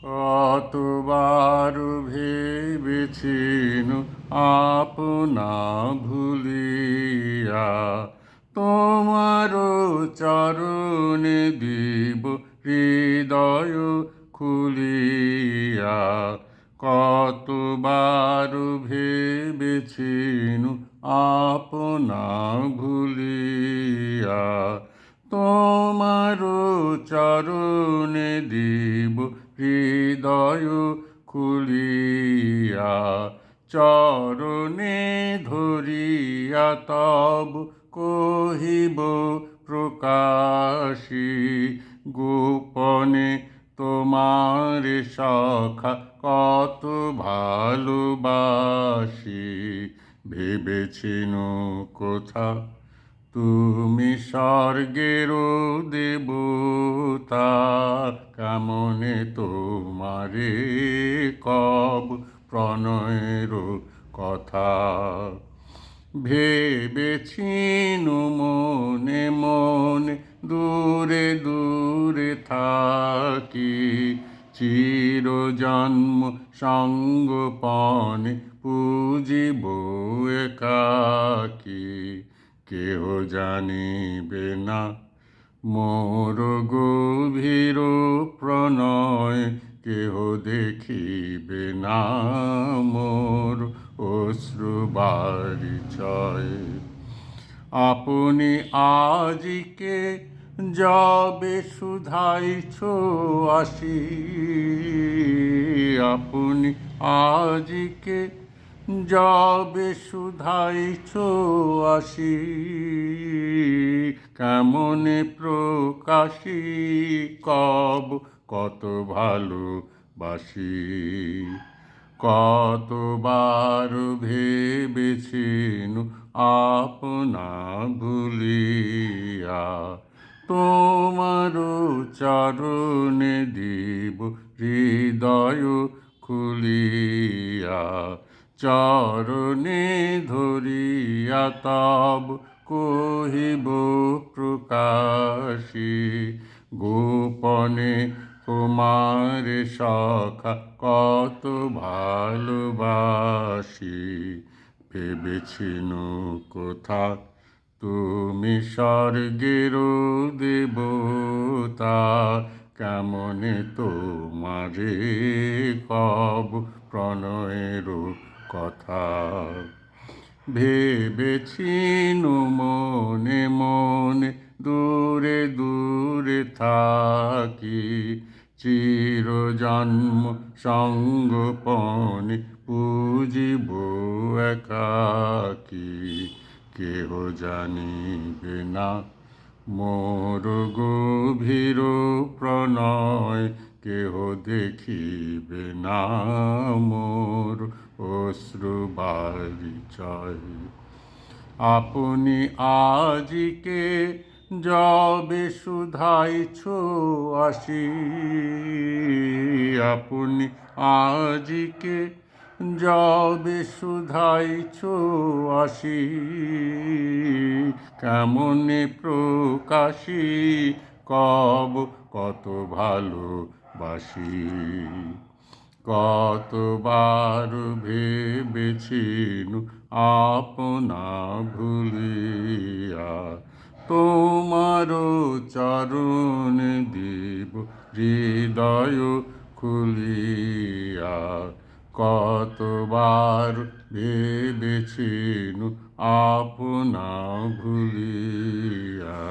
কতবার ভেবেছিনু আপনা ভুলিয়া, তোমার চরণে দিব হৃদয় খুলিয়া। কতবার ভেবেছিনু আপনা ভুলিয়া, তোমার চরণে দিব হৃদয় খুলিয়া। চরণে ধরিয়া তব কহিব প্রকাশী, গোপনে তোমার সখা কত ভালোবাসি। ভেবেছিনু কোথা তুমি স্বর্গেরও দেবতা, কেমনে তোমারে কব প্রণয়ের কথা। ভেবেছিনু মনে মনে দূরে দূরে থাকি, চিরজন্ম সঙ্গপনে পুজিব একাকী। কেহ জানিবে না মোর গভীর প্রণয়, কেহ দেখিবে না মোর অশ্রু বারিচয়। আপনি আজিকে যবে শুধাইছ আসি, আপনি আজিকে যবে শুধাইছ আসি, কেমনে প্রকাশী কব কত ভালোবাসি। কতবার ভেবেছিনু আপনা ভুলিয়া, তোমার চরণে দিব হৃদয় খুলিয়া। চরণে ধরিয়া তব কহিব প্রকাশী, গোপনে তোমার সখা কত ভালোবাসি। ভেবেছিনু কোথা তুমি স্বর্গেরও দেবতা, কেমনে তোমারে কব প্রণয়ের কথা। ভেবেছিনু মনে মনে দূরে দূরে থাকি, চিরজন্ম সঙ্গপনে পুজিব একাকী। কেহ জানিবে না মোর গভীর প্রণয়, কেহ দেখিবে না মোর অশ্রু বারিচয়। আপনি আজিকে যবে শুধাইছ আসি, আপনি আজিকে যবে শুধাইছ আসি, কেমনে প্রকাশী কব কত ভালোবাসি। কতবার ভেবেছিনু আপনা ভুলিয়া, তোমার চরণে দিব হৃদয় খুলিয়া। কতবার ভেবেছিনু আপনা ভুলিয়া।